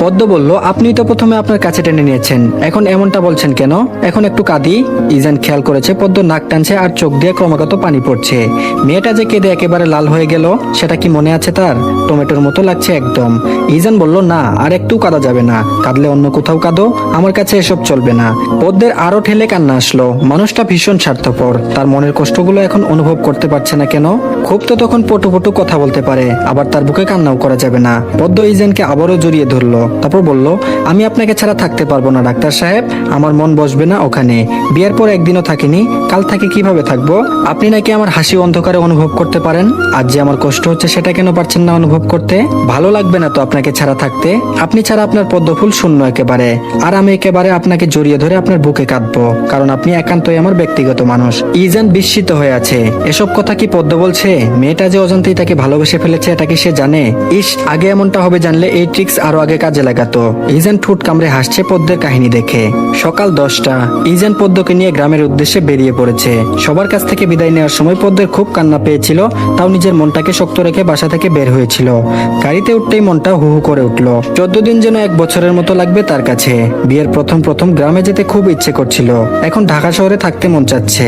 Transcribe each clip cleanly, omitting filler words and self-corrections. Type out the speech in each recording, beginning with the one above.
পদ্ম বলল, আপনি তো প্রথমে আপনার কাছে টেনে নিয়েছেন, এখন এমনটা বলছেন কেন? এখন একটু কাঁদি। ইজান খেয়াল করেছে পদ্ম নাক টানছে আর চোখ দিয়ে ক্রমাগত পানি পড়ছে। মেয়েটা যে কেঁদে একেবারে লাল হয়ে গেল সেটা কি মনে আছে তার? টমেটোর মতো লাগছে একদম। ইজান বলল, না আর একটু কাঁদা যাবে না, কাঁদলে অন্য কোথাও কাঁদো, আমার কাছে এসব চলবে না। পদ্মের আরো ঠেলে কান্না আসলো। মানুষটা ভীষণ স্বার্থপর, তার মনের কষ্টগুলো এখন অনুভব করতে পারছে না কেন? খুব তো তখন পটু পটু কথা বলতে পারে, আবার তার বুকে কান্নাও করা যাবে না। পদ্ম ইজানকে আবারও জড়িয়ে ধরলো, তারপর বলল, আমি আপনাকে ছাড়া থাকতে পারবো না ডাক্তার সাহেব, আমার মন বসবে না ওখানে। বিয়ের পর একদিনও থাকিনি, কাল থেকে কিভাবে থাকবো? আপনি নাকি আমার হাসি অন্ধকারে অনুভব করতে পারেন, আজ যে আমার কষ্ট হচ্ছে সেটা কেন পারছেন না অনুভব করতে? ভালো লাগবে না তো আপনাকে ছাড়া থাকতে? আপনি ছাড়া আপনার পদ্মফুল শূন্য একেবারে, আর আমি একেবারে আপনাকে জড়িয়ে ধরে আপনার বুকে কাঁদবো, কারণ আপনি একান্তই আমার ব্যক্তিগত মানুষ। ইজান বিস্মিত হয়ে আছে। এসব কথা কি পদ্ম বলছে? মেয়েটা যে অজান্তেই তাকে ভালোবেসে ফেলেছে এটা কি সে জানে? ইস, আগে এমনটা হবে জানলে এই ট্রিক্স আরো আগে কাজে লাগাতো। ইজান ঠোঁট কামড়ে হাসছে পদ্মের কাহিনী দেখে। সকাল 10টা, ইজান পদ্মকে নিয়ে গ্রামের উদ্দেশ্যে বেরিয়ে পড়েছে। সবার কাছ থেকে বিদায় নেওয়ার সময় পদ্মের খুব কান্না পেয়েছিল, তাও নিজের মনটাকে শক্ত রেখে বাসা থেকে বের হয়েছিল। গাড়িতে উঠতেই মনটা হু হু করে উঠল। 14 দিন যেন 1 বছরের মতো লাগবে তার কাছে। বিয়ের প্রথম প্রথম গ্রামে যেতে খুব ইচ্ছে করছিল, এখন ঢাকা শহরে থাকতে মন চাচ্ছে।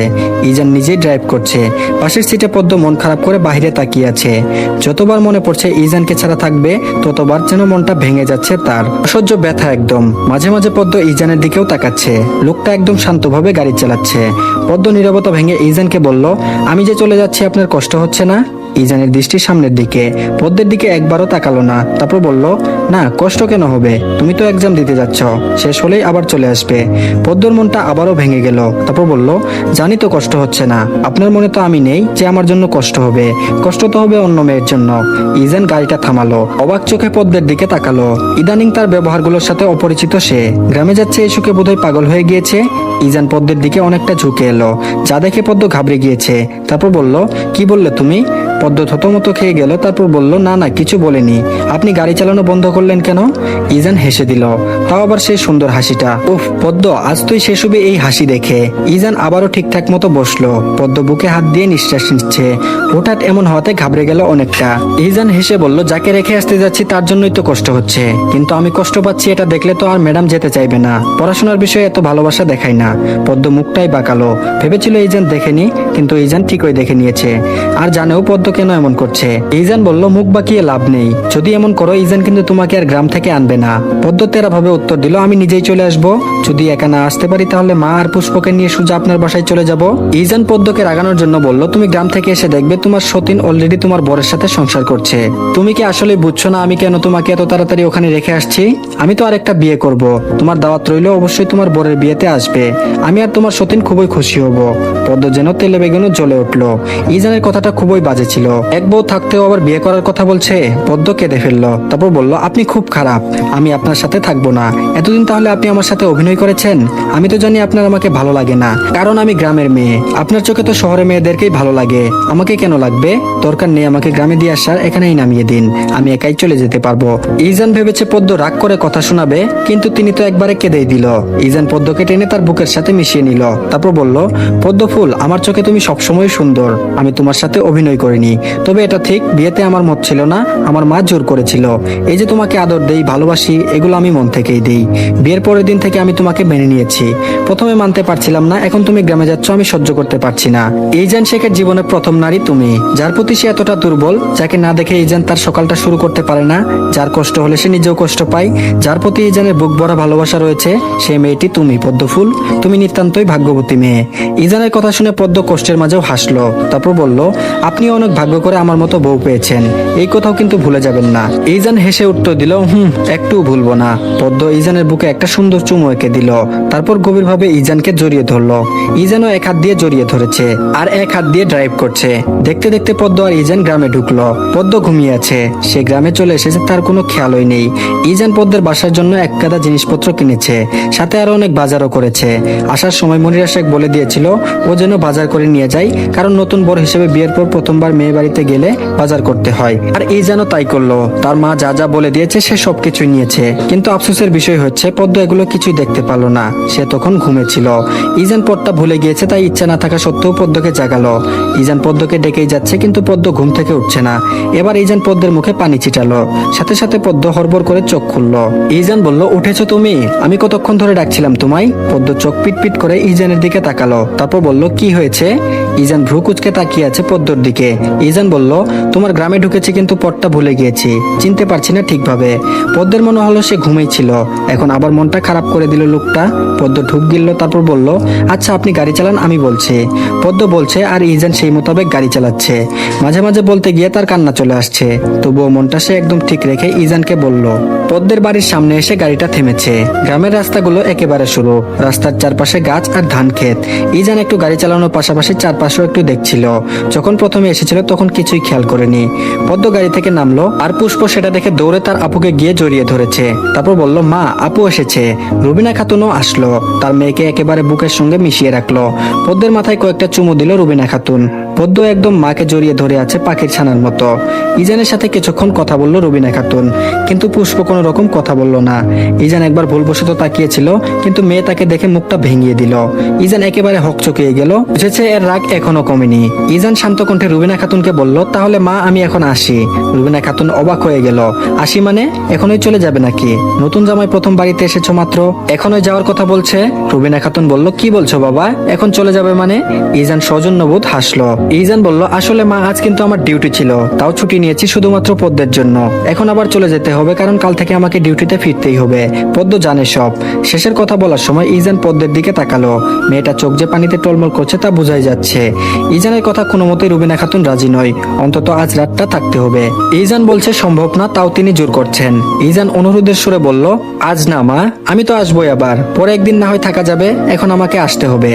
ইজান নিজেই ড্রাইভ করছে, পাশের সিটে পদ্ম মন খারাপ করে বাইরে তাকিয়ে আছে। যতবার মনে পড়ছে ইজানকে ছাড়া থাকবে, ততবার যেন মনটা ভেঙে যাচ্ছে তার। অসহ্য ব্যথা একদম। মাঝে মাঝে পদ্ম ইজানের দিকেও তাকাচ্ছে, লোকটা একদম শান্তভাবে গাড়ি চালাচ্ছে। পদ্ম নীরবতা ভেঙে ইজানকে বলল, আমি যে চলে যাচ্ছি আপনার কষ্ট হচ্ছে না? ইজানের দৃষ্টি সামনের দিকে, পদ্মের দিকে একবারও তাকালো না। তারপর বলল, না কষ্ট কেন হবে, তুমি তো এক্সাম দিতে যাচ্ছ, শেষ হলেই আবার চলে আসবে। পদ্মর মনটা আবারও ভেঙে গেল। তারপর বলল, জানি তো কষ্ট হচ্ছে না, আপনার মনে তো আমি নেই যে আমার জন্য কষ্ট হবে, কষ্ট তো হবে অন্য মেয়ের জন্য। ইজান গাড়িটা থামালো, অবাক চোখে পদ্মের দিকে তাকালো। ইদানিং তার ব্যবহারগুলোর সাথে অপরিচিত সে। গ্রামে যাচ্ছে এই সুখে বোধহয় পাগল হয়ে গিয়েছে। ইজান পদ্মের দিকে অনেকটা ঝুঁকে এলো, যা দেখে পদ্ম ঘাবড়ে গিয়েছে। তারপর বলল, কি বললে তুমি? পদ্ম থতমত খেয়ে গেল, তারপর বলল, না না কিছু বলেনি। আপনি গাড়ি চালানো বন্ধ করলেন কেন? ইজান হেসে দিল, তাও আবার সেই সুন্দর হাসিটা। উফ পদ্ম, আজ তুই শেষ হবে এই হাসি দেখে। ইজান আবারও ঠিকঠাক মতো বসলো। পদ্ম বুকে হাত দিয়ে নিঃশ্বাস নিচ্ছে। হঠাৎ এমন হওয়াতে ঘাবড়ে গেল অনেকটা। ইজান হেসে বলল, যাকে রেখে আসতে যাচ্ছি তার জন্যই তো কষ্ট হচ্ছে, কিন্তু আমি কষ্ট পাচ্ছি এটা দেখলে তো আর ম্যাডাম যেতে চাইবে না। পড়াশোনার বিষয়ে এত ভালোবাসা দেখাই না। পদ্ম মুখটাই বাঁকালো। ভেবেছিল ইজান দেখেনি, কিন্তু ইজান ঠিকই দেখে নিয়েছে, আর জানেও পদ্ম কেন এমন করছে। ইজান বলল, মুখ বাঁকিয়ে লাভ নেই, যদি এমন করো ইজান কিন্তু তোমাকে আর গ্রাম থেকে আনবে না। পদ্ম তেরা ভাবে উত্তর দিল, আমি নিজেই চলে আসবো। যদি একা না আসতে পারি তাহলে মা আর পুষ্পকে নিয়ে সোজা আপনার বাসায় চলে যাব। ইজান পদ্মকে রাগানোর জন্য বলল, তুমি গ্রাম থেকে এসে দেখবে তোমার সতীন অলরেডি তোমার বরের সাথে সংসার করছে। তুমি কি আসলে বুঝছো না আমি কেন তোমাকে এত তাড়াতাড়ি ওখানে রেখে আসছি? আমি তো আর একটা বিয়ে করব, তোমার দাওয়াত রইল, অবশ্যই তোমার বরের বিয়েতে আসবে। আমি আর তোমার সতীন খুবই খুশি হব। পদ্ম যেন তেলে বেগুনে জ্বলে উঠলো। ইজানের কথাটা খুবই বাজে ছিল। এক বউ থাকতেও আবার বিয়ে করার কথা বলছে। পদ্ম কেঁদে ফেললো, তারপর বলল, আপনি খুব খারাপ, আমি আপনার সাথে থাকবো না। এতদিন তাহলে আপনি আমার সাথে অভিনয় করেছেন? আমি তো জানি আপনার আমাকে ভালো লাগে না, কারণ আমি গ্রামের মেয়ে। আপনার চোখে তো শহরের মেয়েদেরকেই ভালো লাগে, আমাকে কেন লাগবে? দরকার নেই আমাকে গ্রামে দিয়ে আসার, এখানেই নামিয়ে দিন, আমি একাই চলে যেতে পারবো। ইজান ভেবেছে পদ্ম রাগ করে কথা শোনাবে, কিন্তু তিনি তো একবারে কেঁদেই দিল। ইজান পদ্মকে টেনে তার বুকের সাথে মিশিয়ে নিল, তারপর বলল, পদ্ম ফুল, আমার চোখে তুমি সবসময় সুন্দর, আমি তোমার সাথে অভিনয় করিনি। তবে এটা ঠিক, বিয়েতে আমার মত ছিল না, আমার মা জোর করেছিল। এই যে তোমাকে আদর দেই, ভালোবাসি, এগুলো আমি মন থেকেই দেই। বিয়ের পরের দিন থেকে আমি তোমাকে মেনে নিয়েছি। প্রথমে মানতে পারছিলাম না, এখন তুমি গ্রামে যাচ্ছ, আমি সহ্য করতে পারছি না। ইজান শেখের জীবনের প্রথম নারী তুমি, যার প্রতি সে এতটা দুর্বল, যাকে না দেখে ইজান তার সকালটা শুরু করতে পারে না, যার কষ্ট হলে সে নিজেও কষ্ট পায়, যার প্রতি ইজানের বুক ভরা ভালোবাসা রয়েছে, সেই মেয়েটি তুমি পদ্মফুল। তুমি নিতান্তই ভাগ্যবতী মেয়ে। ইজানের কথা শুনে পদ্ম কষ্টের মাঝেও হাসলো, তারপর বলল, আপনি অনেক ভাগ্য করে আমার মতো বউ পেয়েছেন, এই কথাও কিন্তু ভুলে যাবেন না। ইজান হেসে উত্তর দিল, একটু ভুলবো না। পদ্ম ইজানের বুকে একটা সুন্দর চুমু এঁকে দিল, তারপর গভীরভাবে ইজানকে জড়িয়ে ধরলো। ইজানও এক হাত দিয়ে জড়িয়ে ধরেছে, আর এক হাত দিয়ে ড্রাইভ করছে। দেখতে দেখতে পদ্ম আর ইজান গ্রামে ঢুকলো। পদ্ম ঘুমিয়ে আছে, সে গ্রামে চলে এসেছে, তার কোনো খেয়ালই নেই। ইজান পদ্মের বাসার জন্য এক গাদা জিনিসপত্র কিনেছে, সাথে আরো অনেক বাজারও করেছে। আসার সময় মনিরা শেখ বলে দিয়েছিল ও যেন বাজার করে নিয়ে যায়, কারণ নতুন বর হিসেবে বিয়ের পর প্রথমবার মেয়ে মেয়ে বাড়িতে গেলে বাজার করতে হয়। আর এই যেন তাই করলো, তার মা যা যা বলে দিয়েছে সে সবকিছুই নিয়েছে। কিন্তু আফসোসের বিষয় হচ্ছে পদ্ম এগুলো কিছুই দেখতে পারলো না, সে তখন ঘুমেছিল। ইজান পথটা ভুলে গিয়েছে, তাই ইচ্ছা না থাকা সত্ত্বেও পদ্মকে জাগালো। ইজান পদ্মকে ডেকেই যাচ্ছে, কিন্তু পদ্ম ঘুম থেকে উঠছে না। এবার ইজান পদ্মের মুখে পানি ছিটালো, সাথে সাথে পদ্ম হড়বড় করে চোখ খুললো। ইজান বলল, উঠেছো তুমি? আমি কতক্ষণ ধরে ডাকছিলাম তোমায়। পদ্ম চোখ পিটপিট করে ইজানের দিকে তাকালো, তারপর বলল, কি হয়েছে? ইজান ভ্রু কুচকে তাকিয়ে আছে পদ্মর দিকে। ইজান বলল, তোমার গ্রামে ঢুকেছি কিন্তু পথটা ভুলে গিয়েছি, চিনতে পারছি না ঠিকভাবে। পদ্মের মনে হলো সে ঘুমেই ছিল, এখন আবার মনটা খারাপ করে দিল লোকটা। পদ্ম ঢুক গিলল, তারপর বলল, আচ্ছা আপনি গাড়ি চালান, আমি বলছি। পদ্ম বলছে আর ইজান সেই মোতাবেক গাড়ি চালাচ্ছে। মাঝে মাঝে বলতে গিয়ে তার কান্না চলে আসছে, তবুও মনটা সে একদম ঠিক রেখে ইজানকে বলল। পদ্মের বাড়ির সামনে এসে গাড়িটা থেমেছে। গ্রামের রাস্তাগুলো একেবারে সরু, রাস্তার চারপাশে গাছ আর ধান ক্ষেত। ইজান একটু গাড়ি চালানোর পাশাপাশি চারপাশেও একটু দেখছিল। যখন প্রথমে এসেছিল তখন কিছুই খেয়াল করেনি। পদ্ম গাড়ি থেকে নামলো, আর পুষ্প সেটা দেখে দৌড়ে তার আপুকে গিয়ে জড়িয়ে ধরেছে। তারপর বলল, মা, আপু এসেছে। রুবিনা খাতুনও আসলো, তার মেয়েকে একেবারে বুকের সঙ্গে মিশিয়ে রাখলো। পদ্মের মাথায় কয়েকটা চুমু দিল রুবিনা খাতুন। পদ্ম একদম মাকে জড়িয়ে ধরে আছে পাখির ছানার মতো। ইজানের সাথে কিছুক্ষণ কথা বলল রুবিনা খাতুন, কিন্তু পুষ্প কোনো রকম কথা বলল না। ইজান একবার ভুলবশত তাকিয়েছিল, কিন্তু মেয়ে তাকে দেখে মুখটা ভেঙিয়ে দিল। ইজান একেবারে হকচকিয়ে গেল, বুঝেছে এর রাগ এখনো কমেনি। ইজান শান্ত কণ্ঠে রুবিনা খাতুনকে বলল, তাহলে মা আমি এখন আসি। রুবিনা খাতুন অবাক হয়ে গেল, আসি মানে? এখনই চলে যাবে নাকি? নতুন জামাই প্রথম বাড়িতে এসেছো মাত্র, এখনই যাওয়ার কথা বলছে? রুবিনা খাতুন বলল, কি বলছো বাবা, এখন চলে যাবে মানে? ইজান সৌজন্যবোধ হাসলো। ইজান বলল, আসলে মা আজ কিন্তু আমার ডিউটি ছিল, তাও ছুটি নিয়েছি শুধুমাত্র পদ্মের জন্য। এখন আবার চলে যেতে হবে, কারণ কাল থেকে আমাকে ডিউটিতে ফিরতেই হবে। পদ্ম জানে সব। শেষের কথা বলার সময় ইজান পদ্মের দিকে তাকালো। মেয়েটা চোখ যে পানিতে টলমল করছে তা বোঝাই যাচ্ছে। ইজানের কথা কোনো মতেই রুবিনা খাতুন রাজি নয়, অন্তত আজ রাতটা থাকতে হবে। ইজান বলছে সম্ভব না, তাও তিনি জোর করছেন। ইজান অনুরোধের সুরে বলল, আজ না মা, আমি তো আসবোই আবার, পরে একদিন না হয় থাকা যাবে, এখন আমাকে আসতে হবে।